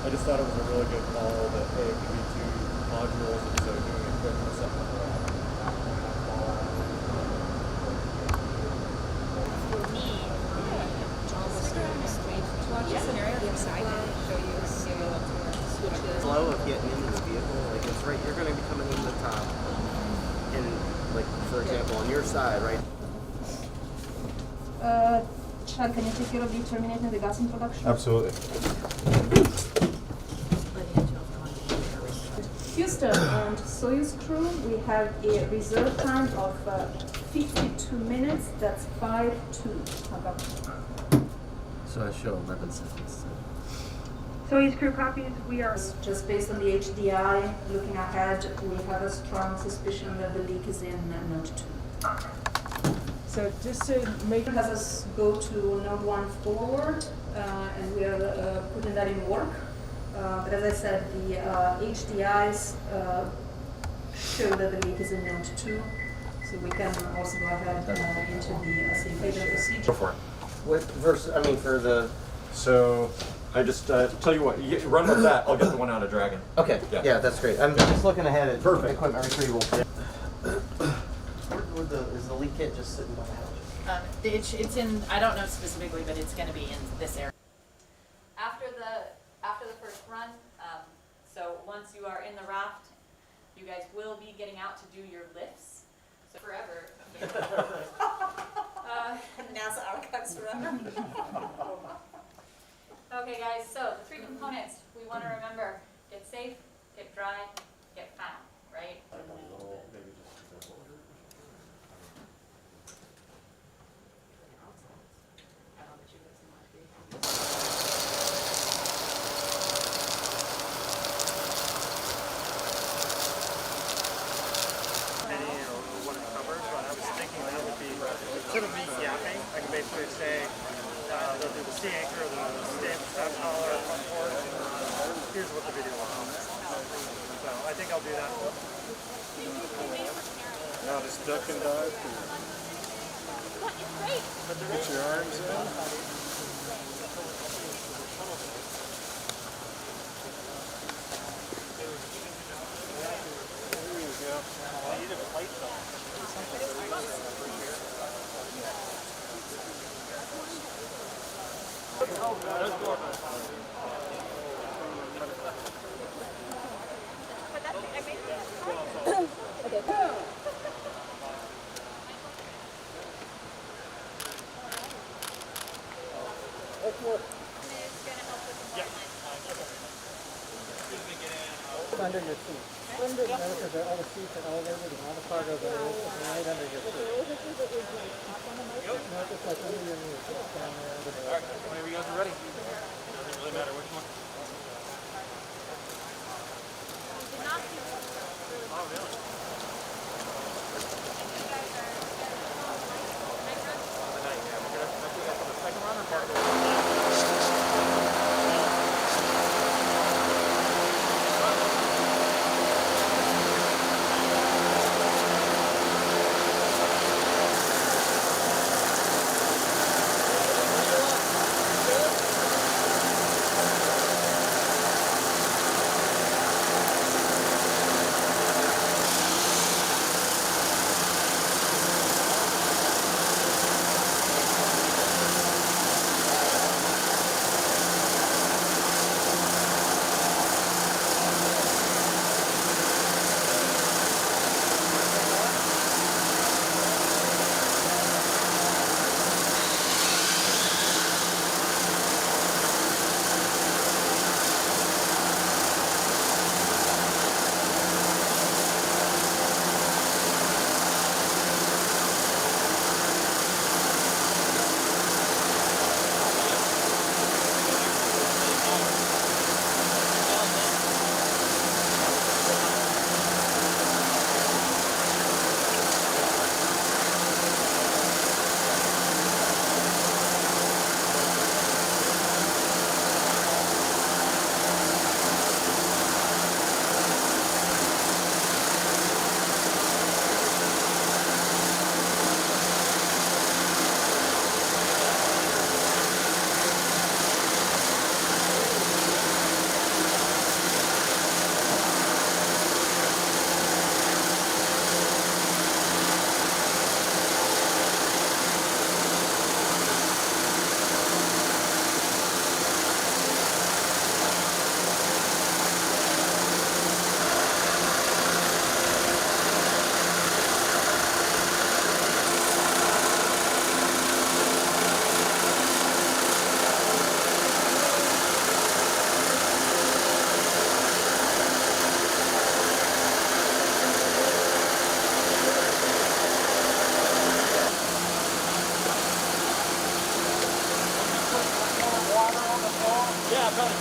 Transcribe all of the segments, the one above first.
I just thought it was a really good call that, hey, it could be two modules instead of doing it quick in a second. Flow of getting into the vehicle, like it's right, you're going to be coming in the top, and like for example on your side, right? Chad, can you take care of the terminating the gas introduction? Absolutely. Houston and Soyuz crew, we have a reserve time of 52 minutes. That's 5-2. How about that? So I show 11 seconds. Soyuz crew copies, we are... Just based on the HDI, looking ahead, we have a strong suspicion that the leak is in node 2. So just to make... It has us go to node 1 forward, and we are putting that in work. But as I said, the HDIs show that the leak is in node 2, so we can also go ahead into the safe procedure. Go for it. What verse? I mean, for the... So I just tell you what, you run with that. I'll get the one out of Dragon. Okay, yeah, that's great. I'm just looking ahead at Perfect. equipment retrieval. Is the leak kit just sitting by the house? It's in, I don't know specifically, but it's going to be in this area. After the first run, so once you are in the raft, you guys will be getting out to do your lifts. So forever. NASA archives forever. Okay guys, so the 3 components we want to remember: get safe, get dry, get found, right? Instead of me yapping, I can basically say, they'll do the sea anchor, the stop collar, front port. Here's what the video was. So I think I'll do that. Now just duck and dive. Put your arms in. Under your seat. Because all the seats are elevated and all the cargo is right under your seat. No, just like under your knee. Down there. Alright, whenever you guys are ready. It doesn't really matter which one. Oh, really? The night, yeah. We're going to do that for the second run or part of the run?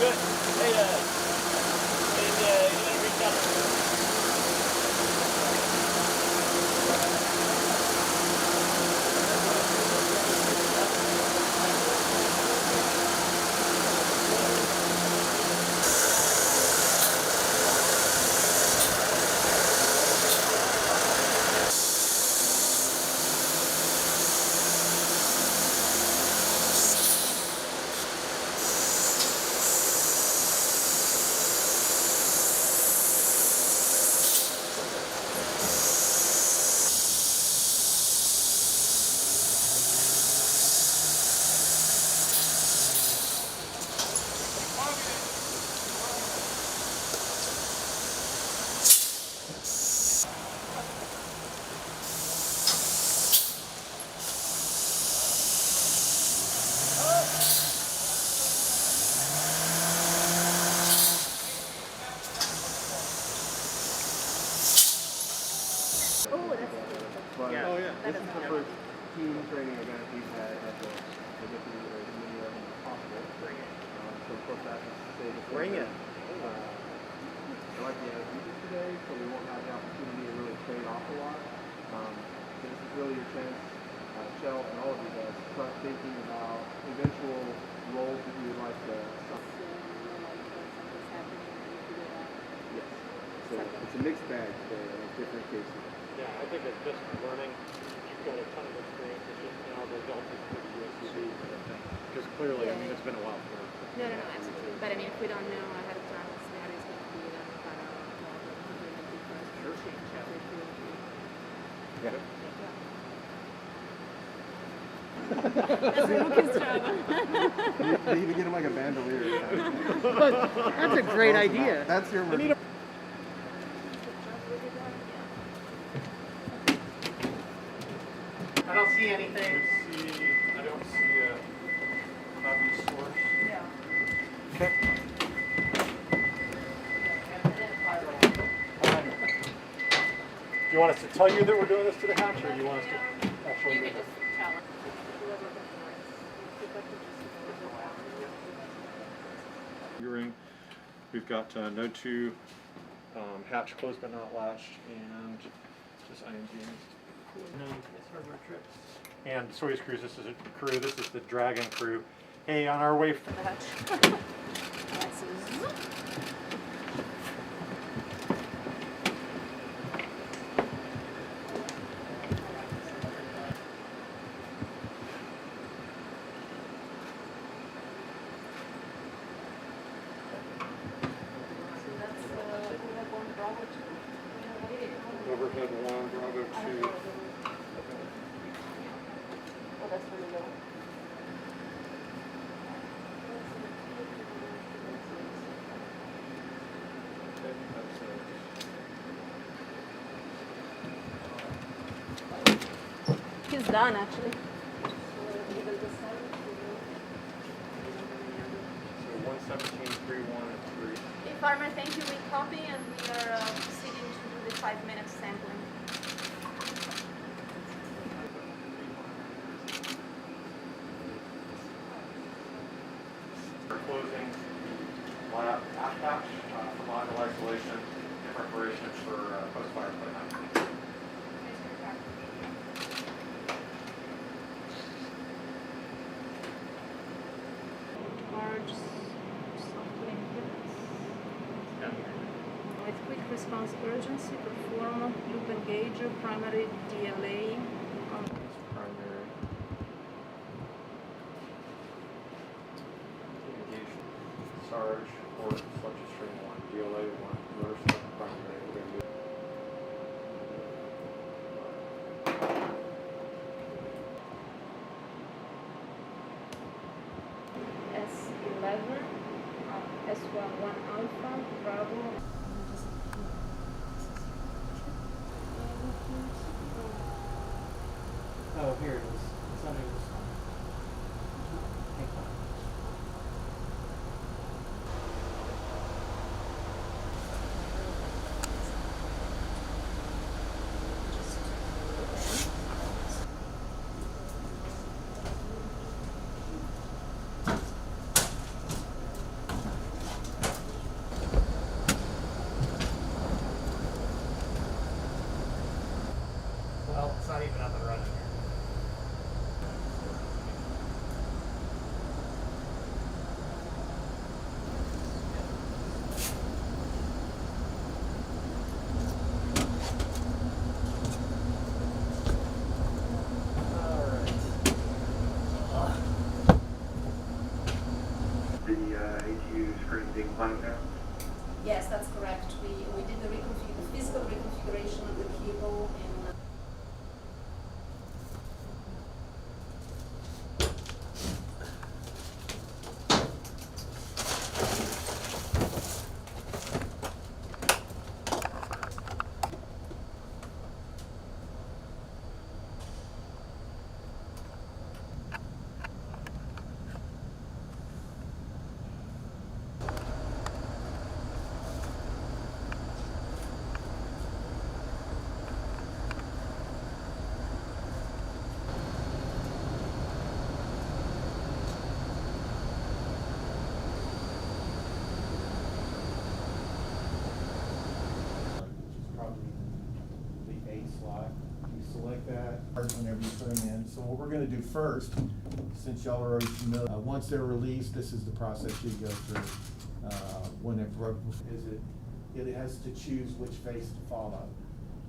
Good. Hey, you gotta reach out. But this is the first team training event we've had at the hospital. So of course that is to say the Bring it. I like the anesthesia today, so we won't have the opportunity to really trade off a lot. This is really your chance, Shell and all of you guys, to start thinking about eventual roles that you would like to. Yes. So it's a mixed bag for different cases. Yeah, I think it's just learning. You've got a ton of experience. It's just now the adult is pretty USCB. Because clearly, I mean, it's been a while for. No, absolutely. But I mean, if we don't know ahead of time what scenario is going to be, then we kind of change everything. Yeah. That's Lucas' job. They even get him like a bandolier. That's a great idea. That's your. I don't see anything. I don't see a obvious source. Yeah. Okay. Do you want us to tell you that we're doing this to the hatch, or do you want us to actually You move can it? just tell us. Ring. We've got node 2 hatch closed but not latched, and just IMG. And Soyuz crews, this is a crew, this is the Dragon crew. Hey, on our way. Overhead 1, Bravo 2. He's done, actually. So 117.31 and 3. Hey, Farmer, thank you. We copy and we are proceeding to do the 5-minute sampling. We're closing the lab aft hatch for module isolation in preparation for post-fire playtime. Large software inputs. With quick response urgency, perform loop engager, primary DLA. Primary engagement, Sarge, or selection string 1, DLA 1, motor select primary. We're going to do S11, S11 alpha, Bravo. Oh, here it is. It's under this one. flying there? Yes, that's correct. We did the physical reconfiguration of the cable in Select that whenever you put them in. So what we're going to do first, since y'all are already familiar, once they're released, this is the process you go through. When it has to choose which face to follow.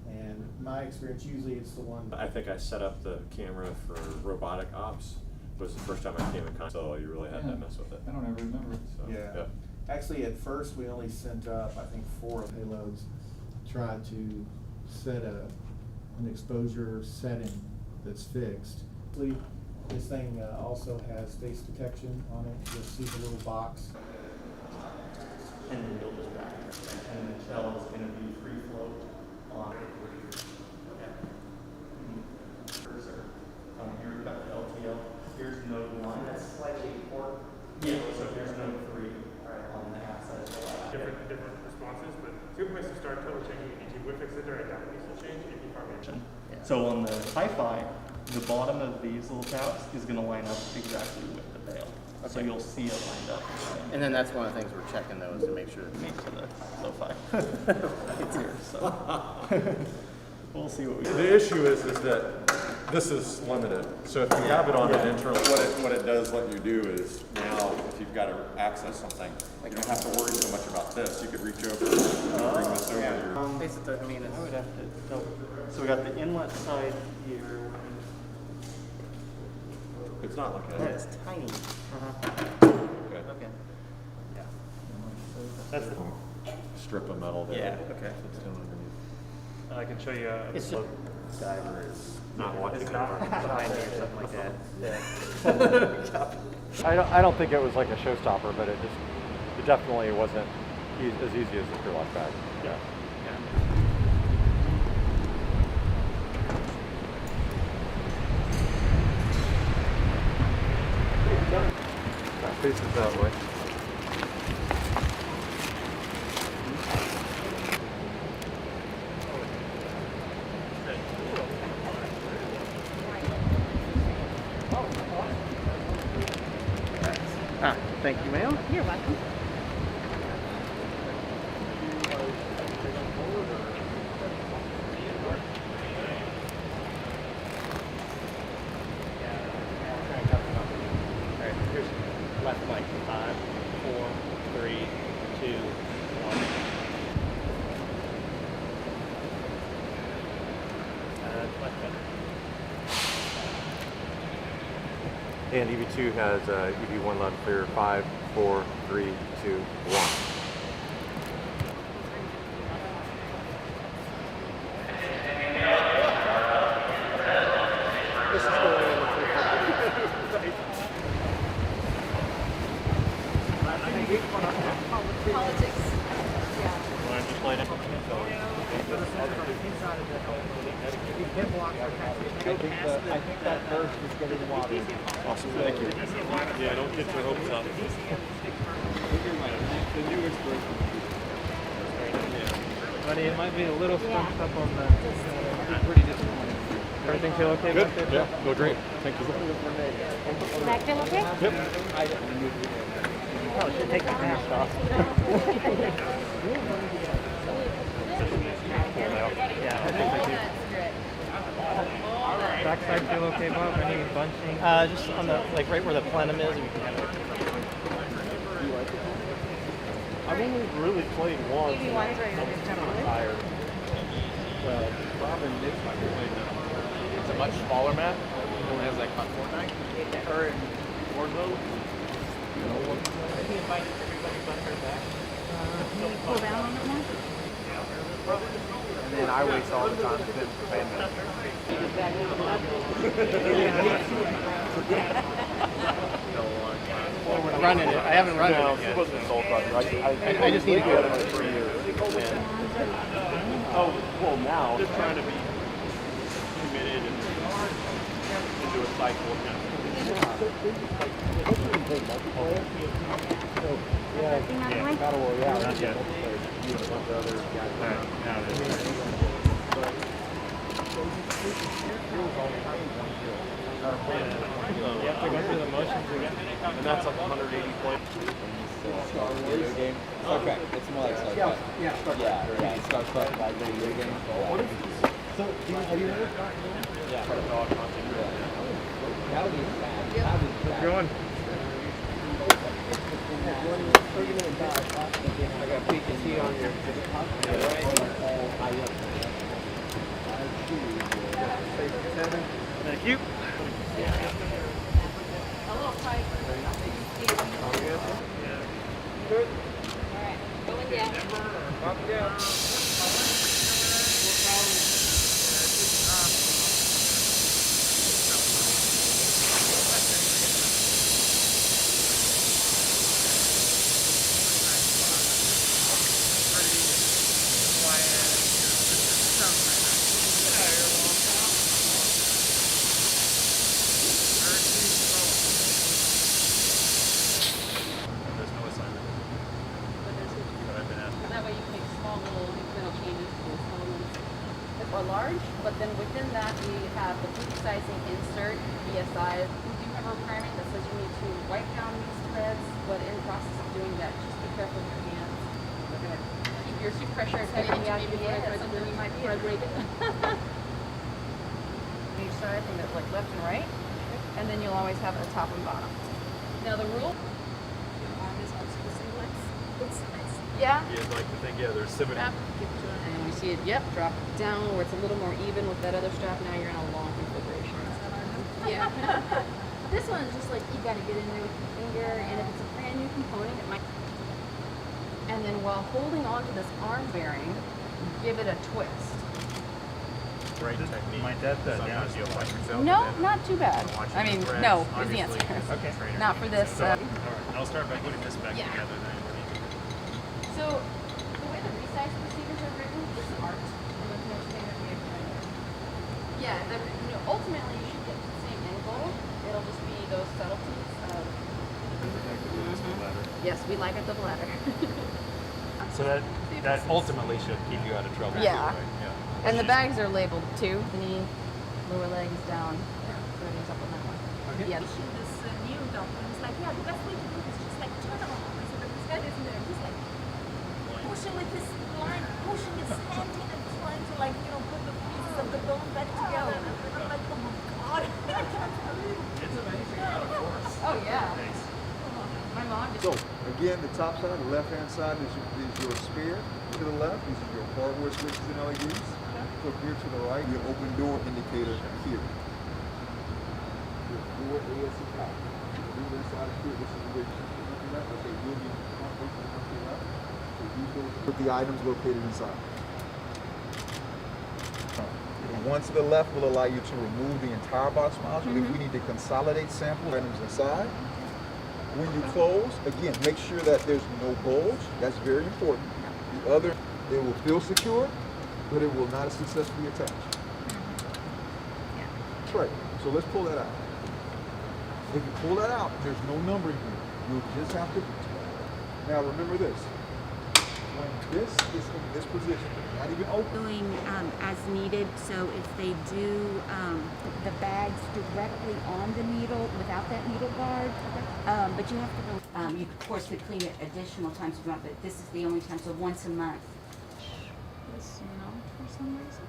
And my experience, usually it's the one. I think I set up the camera for robotic ops. It was the first time I came in contact, so you really had to mess with it. I don't ever remember. So, yeah. Actually, at first we only sent up, I think, 4 payloads. Tried to set an exposure setting that's fixed. This thing also has face detection on it. You'll see the little box. And then you'll just back and the shell is going to be free float on it. Cursor. Here we've got the LTL. Here's node 1. That's slightly forward. Yeah, so here's node 3 on the half side. Different responses, but it's a good place to start total changing if you would fix it there, I doubt these will change if you formation. So on the Hi-Fi, the bottom of these little tabs is going to line up exactly with the bail. So you'll see it lined up. And then that's one of the things we're checking though, is to make sure it meets the lo-fi. It's here, so we'll see what we do. The issue is that this is limited. So if you have it on an internal, what it does let you do is now if you've got to access something, you don't have to worry so much about this. You could reach over and bring this over here. Basically, I mean, I would have to. So we got the inlet side here. It's not like That is tiny. Okay. Okay. Yeah. That's the Strip of metal there. Yeah. Okay. I can show you. It's just diver is not watching. It's not behind me or something like that. Yeah. I don't think it was like a showstopper, but it definitely wasn't as easy as the Clearlock bag. Yeah. That faces that way. thank you, ma'am. You're welcome. Left mic. 5, 4, 3, 2, 1. Much better. And EV2 has EV1 loud and clear. 5, 4, 3, 2, 1. Politics. Yeah. Want to just light it? I think that first is getting water. Awesome, thank you. Yeah, don't get your hopes up. The new expression. Buddy, it might be a little stumped up on the pretty disappointing. Everything feel okay? Good. Yeah, go great. Thank you. Back feel okay? Yep. Probably should take the mask off. Yeah, I think so too. Backside feel okay, Bob? Any bunching? Just on the, like right where the plenum is, we can kind of. I've only really played once. EV1's right now. I'm tired. Bob and Nick might be playing now. It's a much smaller map. It only has like Fortnite. Or in Wardlow. I think it might Can you pull down on it more? And then I waste all the time spent preparing that. Running it. I haven't run it It yet. wasn't sold project. I just need to go. for 3 years. Oh, well now. Just trying to be committed and into a cycle of kind of. Battle Royale. Not yet. You have to go through the motions again. And that's like 180 points. Video game. Okay, it's more like Star Trek. Yeah, Star Trek like video game. So, have you ever gotten Yeah. Dog hunting. That would be bad. That would be bad. Going. I got PKC on your Thank you. A little tight. Alright, going down. There's no assignment that I've been asked. That way you can make small little incremental changes to the small ones. Or large, but then within that we have the boot sizing insert, BSI. We do have a requirement that says you need to wipe down these threads, but in the process of doing that, just be careful with your hands. Keep your soup pressure heading into maybe that's something you might be able to break it. Each side from the like left and right, and then you'll always have a top and bottom. Now the rule. Yeah. You'd like to think, yeah, there's symmetry. And we see it, yep, drop down where it's a little more even with that other strap. Now you're in a long configuration. Yeah. This one is just like you got to get in there with your finger, and if it's a brand new component, it might. And then while holding on to this arm bearing, give it a twist. Great technique. Might that sometimes you'll watch yourself. No, and then not too bad. watching I mean, the threads, no is the obviously, answer. as a Okay. trainer, Not for you this. can- All right, I'll start by putting this back Yeah. together then. So, the way the resize procedures are written is art. And there's no standard way of doing it. Yeah, ultimately you should get to the same end goal. It'll just be those subtleties of. Yes, we like a double ladder. So that ultimately should keep you out of trouble. Yeah. Too, right? Yeah. And the bags are labeled too. The knee, lower legs down. Everything's up on that one. Okay. Yeah. This new doctor is like, yeah, the best way to do this is just like turn it on. So that this guy isn't there. He's like pushing with his line, pushing his hand in and trying to like, put the pieces of the bone back together. And I'm like, oh my god. It's amazing how it works. Oh yeah. Thanks. My mom just. So, again, the top side, the left-hand side is your spear. To the left, these are your hardware switches and LEDs. Look here to the right, your open door indicator here. Your door ASC power. Move inside of here, this is where you should be left. Okay, you'll be facing to the left. So use those, put the items located inside. And one to the left will allow you to remove the entire box module. If we need to consolidate sample items inside, when you close, again, make sure that there's no bulge. That's very important. The other, they will feel secure, but it will not successfully attach. That's right. So let's pull that out. If you pull that out, there's no numbering here. You'll just have to. Now remember this. When this is in this position, not even open. Doing as needed, so if they do the bags directly on the needle without that needle guard, but you have to, you of course could clean it additional times if you want, but this is the only time, so once a month. Yes, no, for some reason.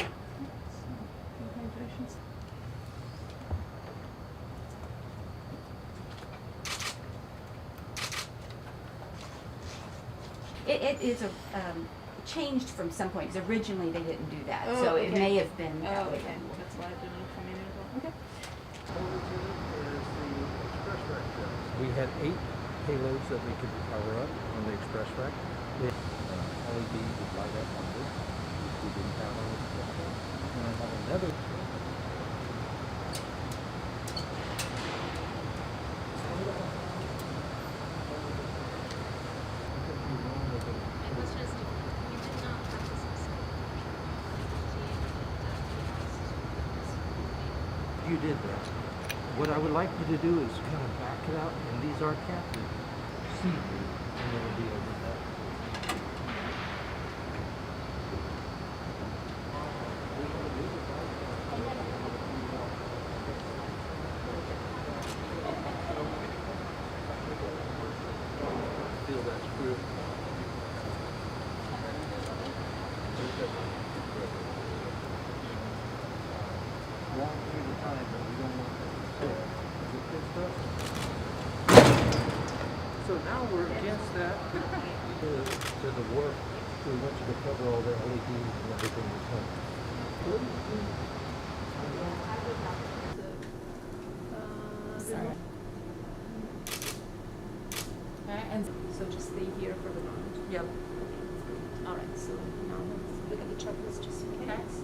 Congratulations. It is changed from some point, because originally they didn't do that, so it may have been that way. Okay. That's why I didn't come in. Okay. Is the express rack. We had 8 payloads that we could power up on the express rack. LED would light up on this. We didn't have on this before. And I have another. You did that. What I would like you to do is kind of back it out, and these are captive. See you, and it'll be over that. Feel that screw. Long period of time, but we don't want that to sit. Is it pissed up? So now we're against that. To the warp, we want you to cover all the LEDs and everything that's on. Okay, and so just stay here for the moment. Yep. All right, so now let's look at the checklist just in Okay. case.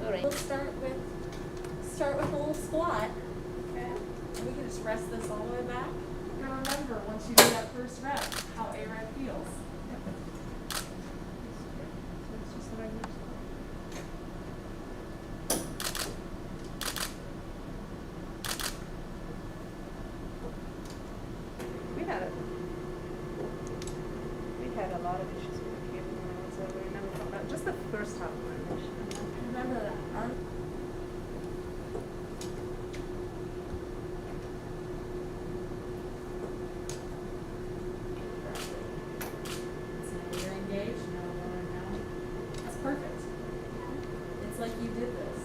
All right. We'll start with a little squat. Okay. And we can just rest this all the way back. And remember, once you do that first rep, how ARED feels. So it's just the regular squat. We had a lot of issues with the cable when I was over. We never found out. Just the first half of my mission. Remember that arm. So you're engaged. No. That's perfect. It's like you did this.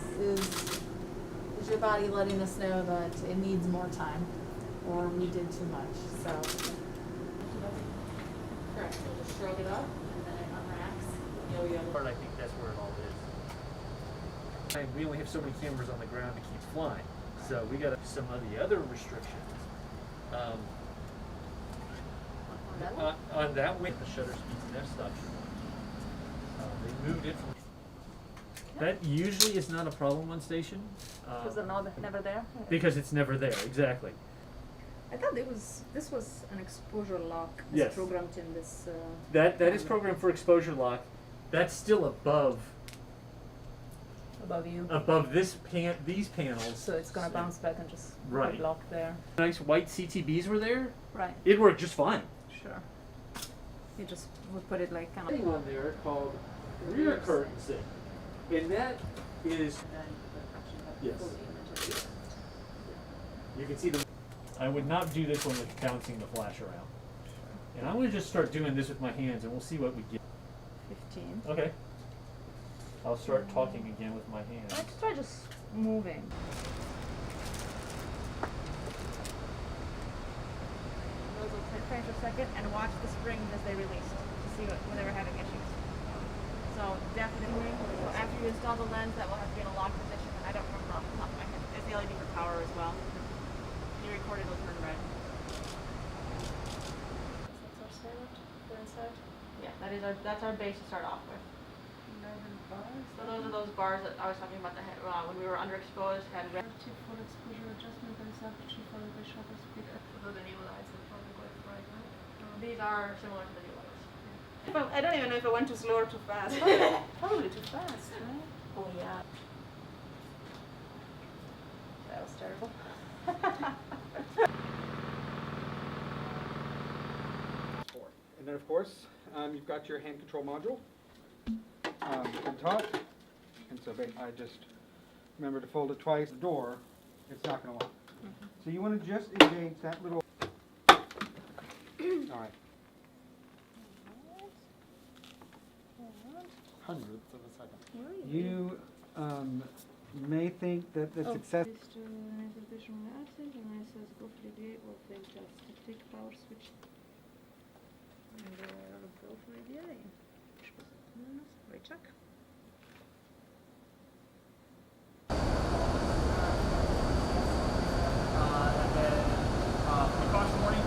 Is your body letting us know that it needs more time, or we did too much? So. Correct. You'll just shrug it up, and then it unracks. Yo-yo. Part, I think that's where it all is. And we only have so many cameras on the ground to keep flying, so we got some of the other restrictions. On that way, the shutter speeds and f-stops are on. They moved it from. That usually is not a problem on station. Because they're never there? Because it's never there, exactly. I thought this was an exposure lock Yes. programmed in this. That is programmed for exposure lock. That's still above Above you. above these panels. So it's gonna bounce back and just Right. block there. Nice white CTBs were there. Right. It worked just fine. Sure. You just would put it like kind Thing on there called rear curtain sync, and that is yes. You can see the. I would not do this one with bouncing the flash around, and I'm going to just start doing this with my hands, and we'll see what we get. 15. Okay. I'll start talking again with my hands. Let's try just moving. Those will turn for a second and watch the springs as they release to see when they were having issues. So definitely, so after you install the lens, that will have to be in a locked position. I don't remember off the top of my head. It's the LED for power as well. You record it'll turn red. That's our setup for inside? Yeah, that's our base to start off with. So those are those bars that I was talking about when we were underexposed, had red. For exposure adjustment and substitute followed by shutter speed. Those are new lights that probably going right now. These are similar to the new lights. I don't even know if I went too slow or too fast. Probably too fast, right? Oh yeah. That was terrible. And then of course, you've got your hand control module on top. And so I just remember to fold it twice. The door, it's not going to lock. So you want to just engage that little. All right. Hundredths of a second. You may think that the success. Power switch. And go for it. Right check. And then precaution warning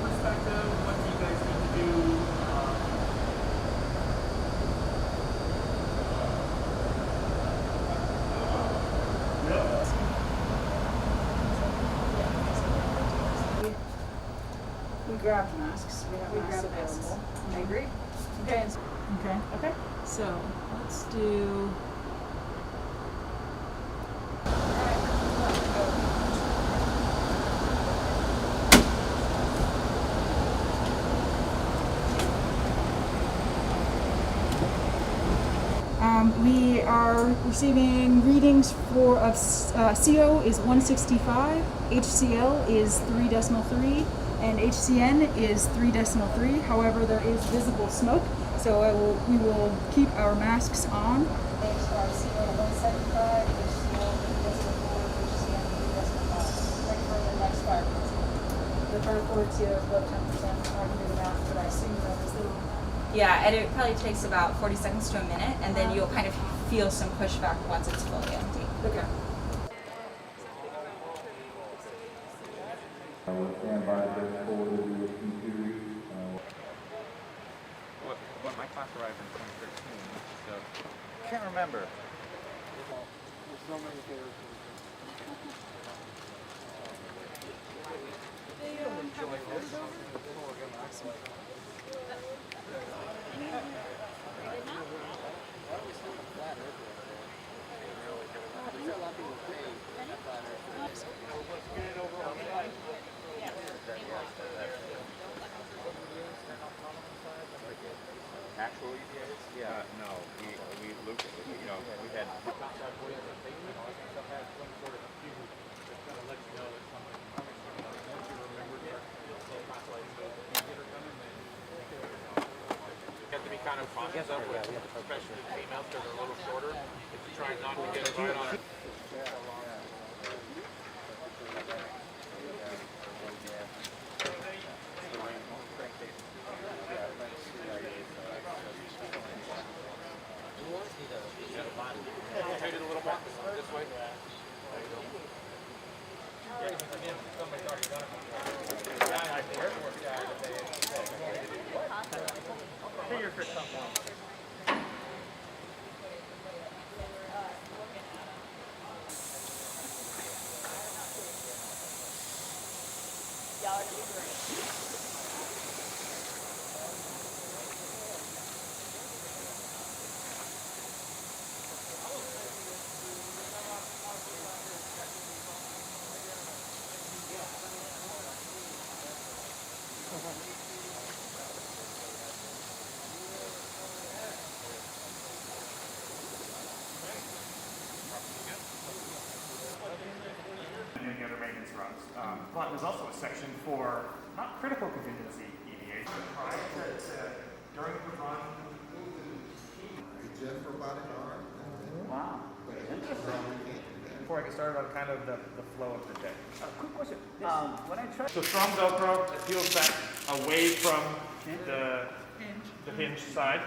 we grabbed masks. We have masks grab masks. available. I agree. Okay. Okay. Okay. So let's do. We are receiving readings for CO is 165, HCl is 3.3, and HCN is 3.3. However, there is visible smoke, so we will keep our masks on. Thanks to our CO 175, HCl 3.4, HCN 3.5. Ready for the next fire. The current fluid CO is above 10%. I can do the math, but I assume that is the. Yeah, and it probably takes about 40 seconds to a minute, and then you'll kind of feel some pushback once it's fully empty. Okay. When my class arrived in 2013, so can't remember. Actual EPAs? Yeah. No, we looked at it, you know, we had. Have to be kind of conscious of it, especially the females because they're a little shorter. If you try not to get it right on it. Rotate it a little more this way. There you go. Somebody's already done it. The Air Force guy that they figure for something. Y'all are gonna be great. Any other maintenance runs. But there's also a section for not critical contingency EVA. During the run. Just robotic arm. Wow. Before I get started on kind of the flow of the day. Quick question. When I try. So strong Velcro, it peels back away from the hinge side.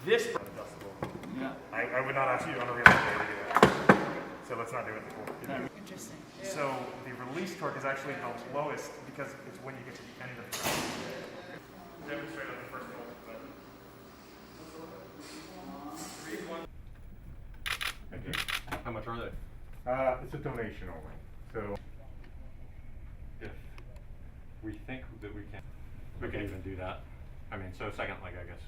This adjustable. Yeah. I would not ask you on a real day to do that. So let's not do it. Interesting. So the release torque is actually the lowest because it's when you get to the end of the run. Demonstrate on the first one. Okay. How much are they? It's a donation only. So If we think that we can even do that. I mean, so second leg, I guess,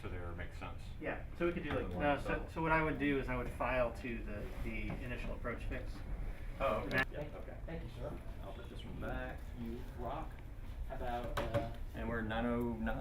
to there makes sense. Yeah, so we could do like, so what I would do is I would file to the initial approach fix. Oh, okay. Okay. Thank you, sir. I'll put this one back. You rock. How about, and we're 9:09.